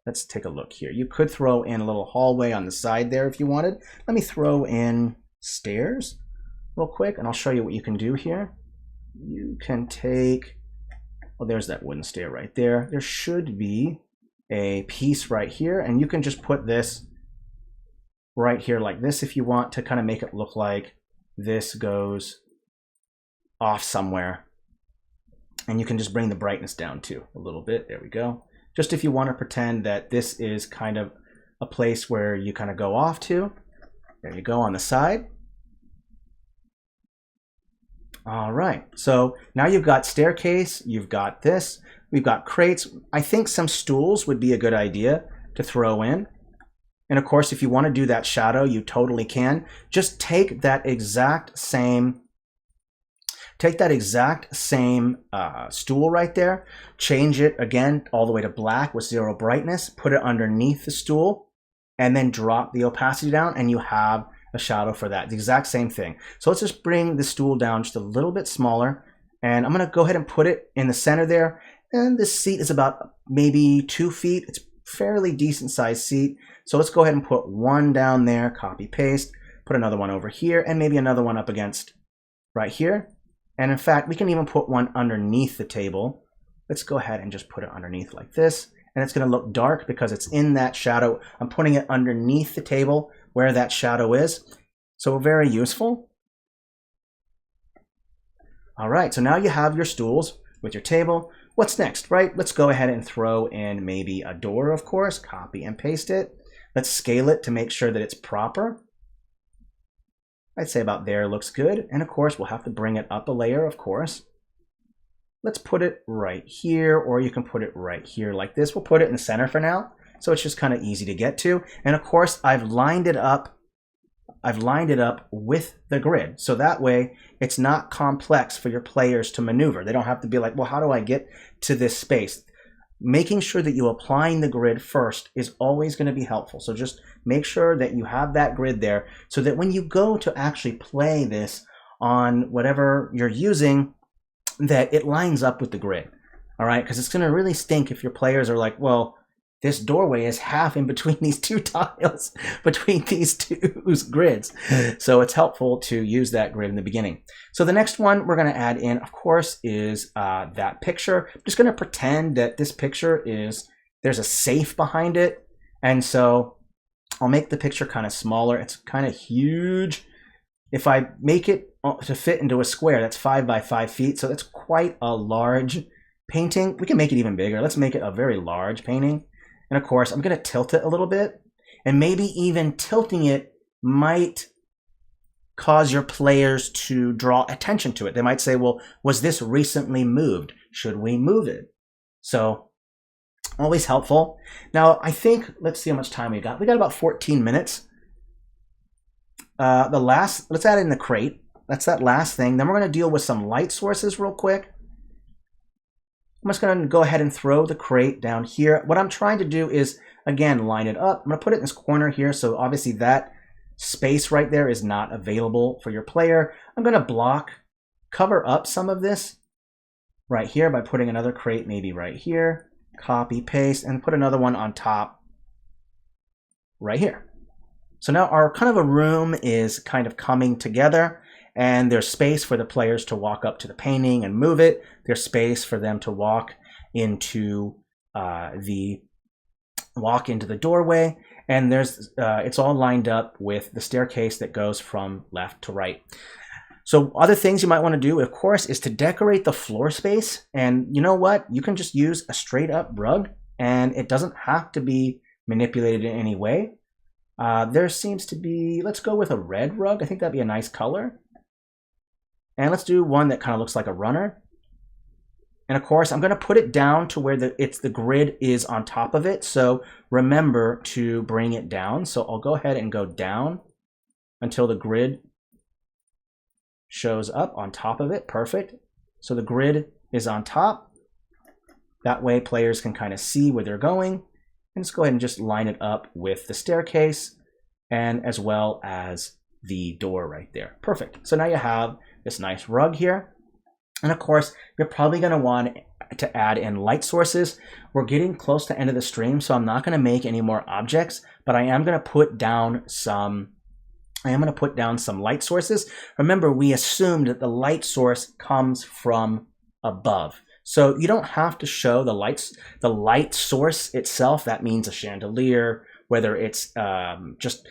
let's take a look here. You could throw in a little hallway on the side there if you wanted. Let me throw in stairs real quick, and I'll show you what you can do here. You can take, well, there's that wooden stair right there. There should be a piece right here, and you can just put this right here like this if you want to kind of make it look like this goes off somewhere. And you can just bring the brightness down too a little bit. There we go. Just if you want to pretend that this is kind of a place where you kind of go off to. There you go on the side. All right, so now you've got staircase, you've got this, we've got crates. I think some stools would be a good idea to throw in. And of course, if you want to do that shadow, you totally can. Just take that exact same stool right there, change it again all the way to black with 0 brightness, put it underneath the stool, and then drop the opacity down, and you have a shadow for that. The exact same thing. So let's just bring the stool down just a little bit smaller, and I'm going to go ahead and put it in the center there. And this seat is about maybe 2 feet. It's a fairly decent sized seat. So let's go ahead and put one down there, copy paste, put another one over here, and maybe another one up against right here. And in fact, we can even put one underneath the table. Let's go ahead and just put it underneath like this. And it's going to look dark because it's in that shadow. I'm putting it underneath the table where that shadow is. So very useful. All right, so now you have your stools with your table. What's next, right? Let's go ahead and throw in maybe a door, of course. Copy and paste it. Let's scale it to make sure that it's proper. I'd say about there looks good. And of course, we'll have to bring it up a layer, of course. let's put it right here, or you can put it right here like this. We'll put it in the center for now, so it's just kind of easy to get to. And of course, I've lined it up with the grid, so that way it's not complex for your players to maneuver. They don't have to be like, well, how do I get to this space? Making sure that you're applying the grid first is always going to be helpful. So just make sure that you have that grid there so that when you go to actually play this on whatever you're using, that it lines up with the grid. All right, because it's going to really stink if your players are like, well, this doorway is half in between these two tiles, between these two grids. So it's helpful to use that grid in the beginning. So the next one we're going to add in, of course, is that picture. I'm just going to pretend that this picture there's a safe behind it. And so I'll make the picture kind of smaller. It's kind of huge. If I make it to fit into a square, that's 5 by 5 feet. So that's quite a large painting. We can make it even bigger. Let's make it a very large painting. And of course, I'm going to tilt it a little bit, and maybe even tilting it might cause your players to draw attention to it. They might say, well, was this recently moved? Should we move it? So always helpful. Now, I think, let's see how much time we got. We got about 14 minutes. Let's add in the crate. That's that last thing. Then we're going to deal with some light sources real quick. I'm just going to go ahead and throw the crate down here. What I'm trying to do is, again, line it up. I'm going to put it in this corner here, so obviously that space right there is not available for your player. I'm going to cover up some of this right here by putting another crate maybe right here, copy, paste, and put another one on top right here. So now our kind of a room is kind of coming together. And there's space for the players to walk up to the painting and move it. There's space for them to walk into the doorway. And it's all lined up with the staircase that goes from left to right. So other things you might want to do, of course, is to decorate the floor space. And you know what? You can just use a straight up rug, and it doesn't have to be manipulated in any way. There seems to be, let's go with a red rug. I think that'd be a nice color. And let's do one that kind of looks like a runner. And of course, I'm going to put it down to where the grid is on top of it. So remember to bring it down. So I'll go ahead and go down until the grid shows up on top of it. Perfect. So the grid is on top. That way players can kind of see where they're going. And let's go ahead and just line it up with the staircase and as well as the door right there. Perfect. So now you have this nice rug here. And of course, you're probably going to want to add in light sources. We're getting close to the end of the stream, so I'm not going to make any more objects, but I am going to put down some light sources. Remember, we assumed that the light source comes from above. So you don't have to show the light source itself. That means a chandelier, whether it's just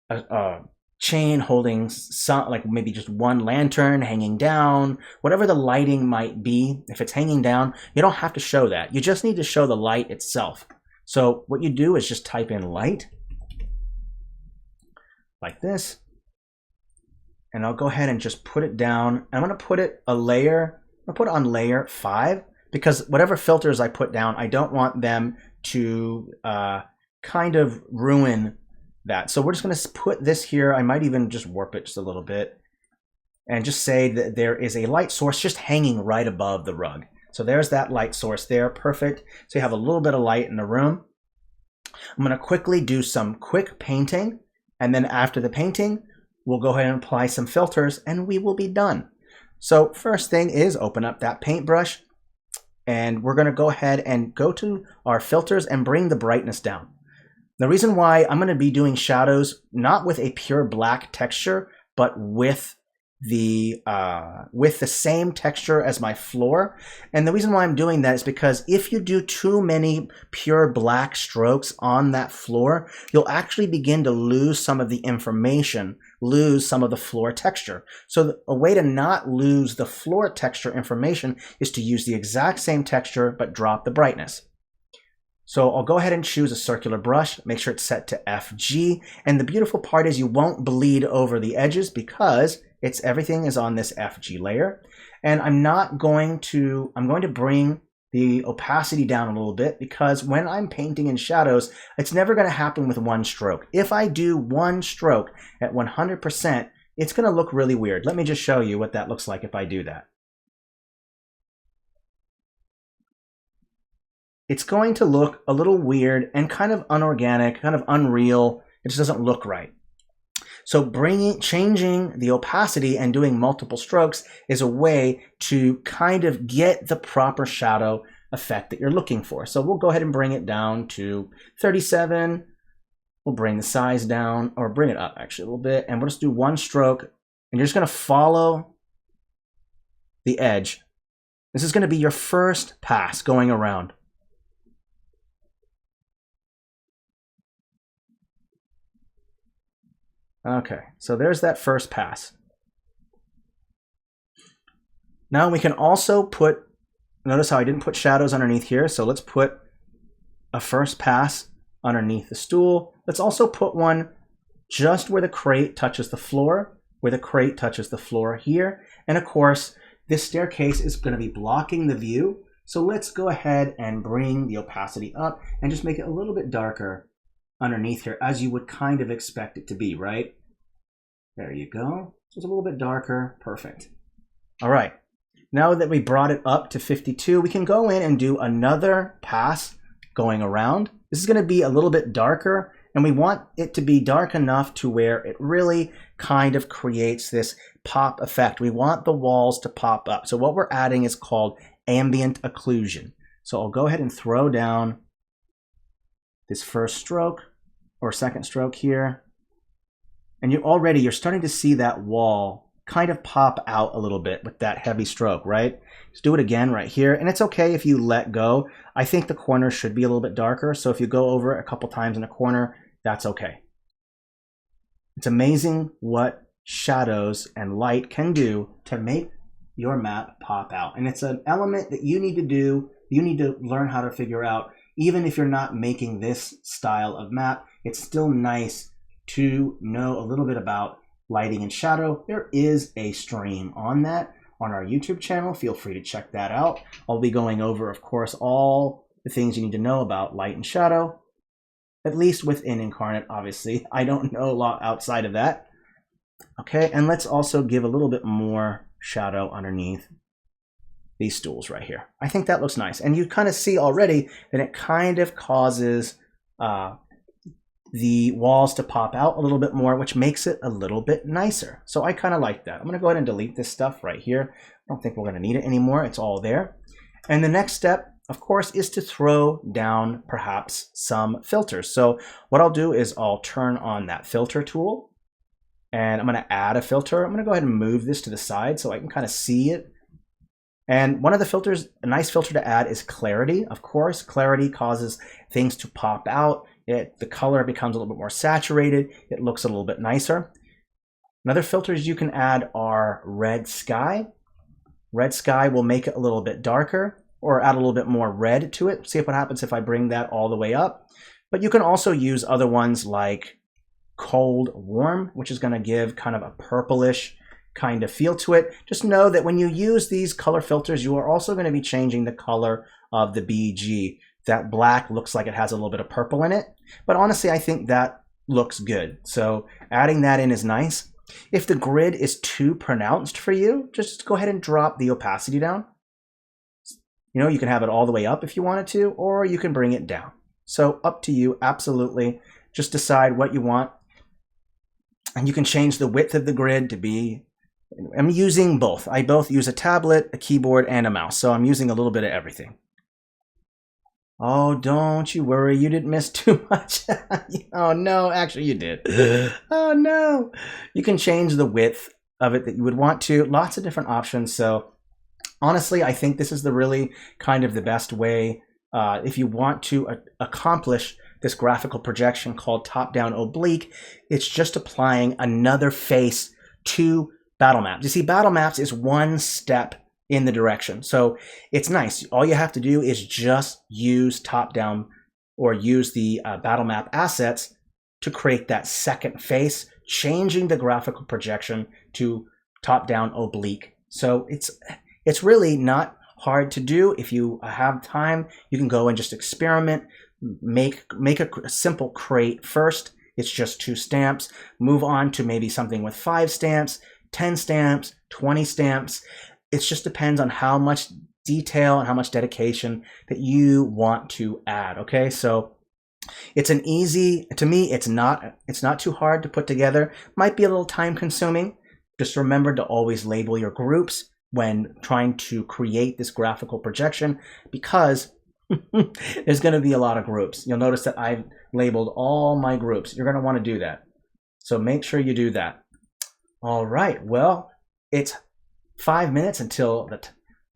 a chain holding some, like maybe just one lantern hanging down, whatever the lighting might be. If it's hanging down, you don't have to show that. You just need to show the light itself. So what you do is just type in light like this, and I'll go ahead and just put it down. I'm going to put it on layer 5, because whatever filters I put down, I don't want them to kind of ruin that. So we're just going to put this here. I might even just warp it just a little bit and just say that there is a light source just hanging right above the rug. So there's that light source there. Perfect. So you have a little bit of light in the room. I'm going to quickly do some quick painting, and then after the painting, we'll go ahead and apply some filters and we will be done. So first thing is open up that paintbrush, and we're going to go ahead and go to our filters and bring the brightness down. The reason why I'm going to be doing shadows not with a pure black texture, but with the same texture as my floor. And the reason why I'm doing that is because if you do too many pure black strokes on that floor, you'll actually begin to lose some of the information, lose some of the floor texture. So a way to not lose the floor texture information is to use the exact same texture, but drop the brightness. So I'll go ahead and choose a circular brush, make sure it's set to FG. And the beautiful part is you won't bleed over the edges because Everything is on this FG layer. And I'm going to bring the opacity down a little bit, because when I'm painting in shadows, it's never going to happen with one stroke. If I do one stroke at 100%, it's going to look really weird. Let me just show you what that looks like if I do that. It's going to look a little weird and kind of unorganic, kind of unreal. It just doesn't look right. So changing the opacity and doing multiple strokes is a way to kind of get the proper shadow effect that you're looking for. So we'll go ahead and bring it down to 37. We'll bring the size down, or bring it up actually a little bit, and we'll just do one stroke, and you're just going to follow the edge. This is going to be your first pass going around. Okay, so there's that first pass. Now we can also put, notice how I didn't put shadows underneath here, so let's put a first pass underneath the stool. Let's also put one just where the crate touches the floor, here. And of course, this staircase is going to be blocking the view. So let's go ahead and bring the opacity up and just make it a little bit darker underneath here, as you would kind of expect it to be, right? There you go. So it's a little bit darker. Perfect. All right. Now that we brought it up to 52, we can go in and do another pass going around. This is going to be a little bit darker, and we want it to be dark enough to where it really kind of creates this pop effect. We want the walls to pop up. So what we're adding is called ambient occlusion. So I'll go ahead and throw down this first stroke or second stroke here. And you're starting to see that wall kind of pop out a little bit with that heavy stroke, right? Let's do it again right here. And it's okay if you let go. I think the corner should be a little bit darker. So if you go over it a couple times in a corner, that's okay. It's amazing what shadows and light can do to make your map pop out. And it's an element that you need to do. You need to learn how to figure out. Even if you're not making this style of map, it's still nice to know a little bit about lighting and shadow. There is a stream on that on our YouTube channel. Feel free to check that out. I'll be going over, of course, all the things you need to know about light and shadow, at least within Inkarnate, obviously. I don't know a lot outside of that. Okay, and let's also give a little bit more shadow underneath these stools right here. I think that looks nice. And you kind of see already that it kind of causes the walls to pop out a little bit more, which makes it a little bit nicer. So I kind of like that. I'm going to go ahead and delete this stuff right here. I don't think we're going to need it anymore. It's all there. And the next step, of course, is to throw down perhaps some filters. So what I'll do is I'll turn on that filter tool, and I'm going to add a filter. I'm going to go ahead and move this to the side so I can kind of see it. And one of the filters, a nice filter to add, is clarity. Of course, clarity causes things to pop out. The color becomes a little bit more saturated. It looks a little bit nicer. Another filters you can add are red sky. Red sky will make it a little bit darker, or add a little bit more red to it. See what happens if I bring that all the way up. But you can also use other ones like cold warm, which is going to give kind of a purplish kind of feel to it. Just know that when you use these color filters, you are also going to be changing the color of the BG. That black looks like it has a little bit of purple in it, but honestly, I think that looks good. So adding that in is nice. If the grid is too pronounced for you, just go ahead and drop the opacity down. You know, you can have it all the way up if you wanted to, or you can bring it down. So up to you, absolutely. Just decide what you want. And you can change the width of the grid to be, I'm using both. I both use a tablet, a keyboard, and a mouse. So I'm using a little bit of everything. Oh, don't you worry. You didn't miss too much. Oh, no. Actually, you did. Oh, no. You can change the width of it that you would want to. Lots of different options. So honestly, I think this is the really kind of the best way if you want to accomplish this graphical projection called top-down oblique. It's just applying another face to battle maps. You see, battle maps is one step in the direction. So it's nice. All you have to do is just use top-down or use the battle map assets to create that second face, changing the graphical projection to top-down oblique. So it's really not hard to do. If you have time, you can go and just experiment. Make a simple crate first. It's just 2 stamps. Move on to maybe something with 5 stamps, 10 stamps, 20 stamps. It just depends on how much detail and how much dedication that you want to add. Okay, so it's an easy, to me, it's not too hard to put together. Might be a little time consuming. Just remember to always label your groups when trying to create this graphical projection, because there's going to be a lot of groups. You'll notice that I've labeled all my groups. You're going to want to do that. So make sure you do that. All right. Well, it's 5 minutes until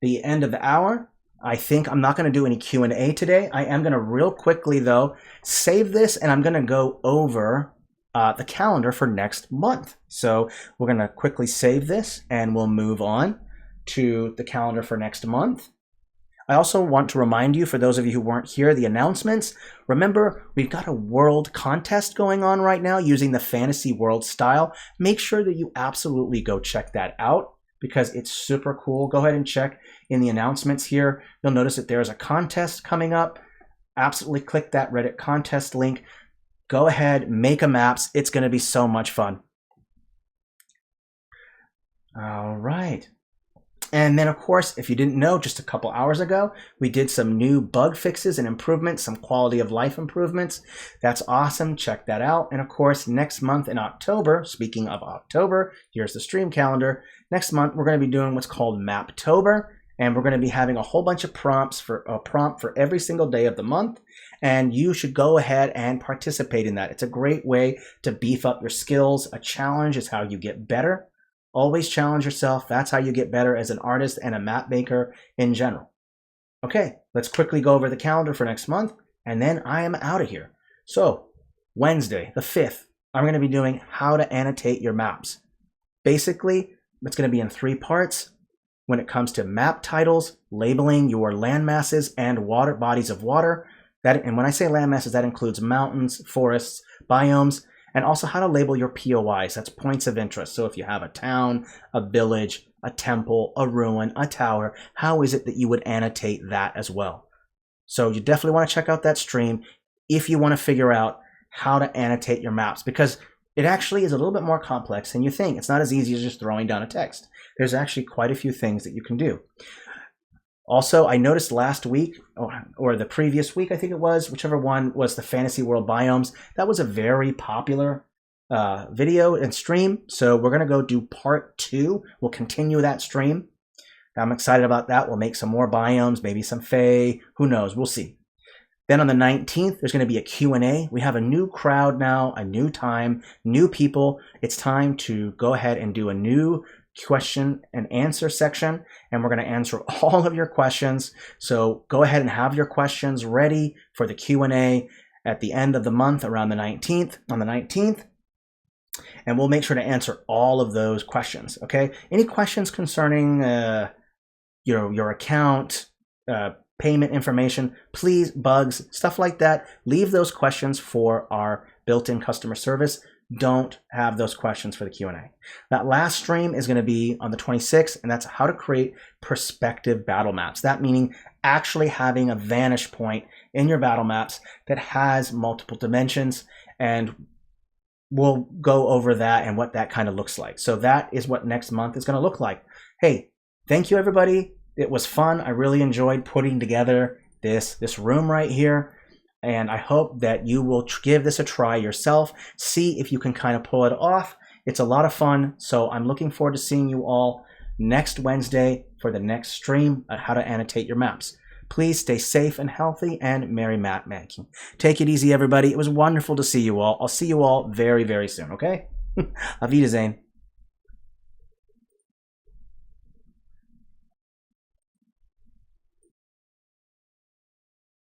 the end of the hour. I think I'm not going to do any Q&A today. I am going to real quickly, though, save this, and I'm going to go over the calendar for next month. So we're going to quickly save this, and we'll move on to the calendar for next month. I also want to remind you, for those of you who weren't here, the announcements. Remember, we've got a world contest going on right now using the Fantasy World style. Make sure that you absolutely go check that out because it's super cool. Go ahead and check in the announcements here. You'll notice that there's a contest coming up. Absolutely click that Reddit contest link. Go ahead, make a maps. It's going to be so much fun. All right. And then, of course, if you didn't know, just a couple hours ago, we did some new bug fixes and improvements, some quality of life improvements. That's awesome. Check that out. And of course, next month in October, speaking of October, here's the stream calendar. Next month, we're going to be doing what's called Maptober. And we're going to be having a whole bunch of prompts for a prompt for every single day of the month. And you should go ahead and participate in that. It's a great way to beef up your skills. A challenge is how you get better. Always challenge yourself. That's how you get better as an artist and a map maker in general. Okay, let's quickly go over the calendar for next month, and then I am out of here. So, Wednesday, the 5th, I'm going to be doing how to annotate your maps. Basically, it's going to be in 3 parts. When it comes to map titles, labeling your land masses and water bodies of water. And when I say land masses, that includes mountains, forests, biomes, and also how to label your POIs. That's points of interest. So if you have a town, a village, a temple, a ruin, a tower, how is it that you would annotate that as well? So you definitely want to check out that stream if you want to figure out how to annotate your maps, because it actually is a little bit more complex than you think. It's not as easy as just throwing down a text. There's actually quite a few things that you can do. Also, I noticed last week, or the previous week, I think it was, whichever one was the Fantasy World Biomes. That was a very popular video and stream. So we're going to go do part 2. We'll continue that stream. I'm excited about that. We'll make some more biomes, maybe some Fae. Who knows? We'll see. Then on the 19th, there's going to be a Q&A. We have a new crowd now, a new time, new people. It's time to go ahead and do a new question and answer section, and we're going to answer all of your questions. So go ahead and have your questions ready for the Q&A at the end of the month around the 19th, on the 19th, and we'll make sure to answer all of those questions. Okay, any questions concerning your account, payment information, please, bugs, stuff like that, leave those questions for our built-in customer service. Don't have those questions for the Q&A. That last stream is going to be on the 26th, and that's how to create perspective battle maps. That meaning actually having a vantage point in your battle maps that has multiple dimensions, and we'll go over that and what that kind of looks like. So that is what next month is going to look like. Hey, thank you, everybody. It was fun. I really enjoyed putting together this room right here. And I hope that you will give this a try yourself. See if you can kind of pull it off. It's a lot of fun. So I'm looking forward to seeing you all next Wednesday for the next stream on how to annotate your maps. Please stay safe and healthy, and merry map making. Take it easy, everybody. It was wonderful to see you all. I'll see you all very, very soon, okay? Auf Wiedersehen.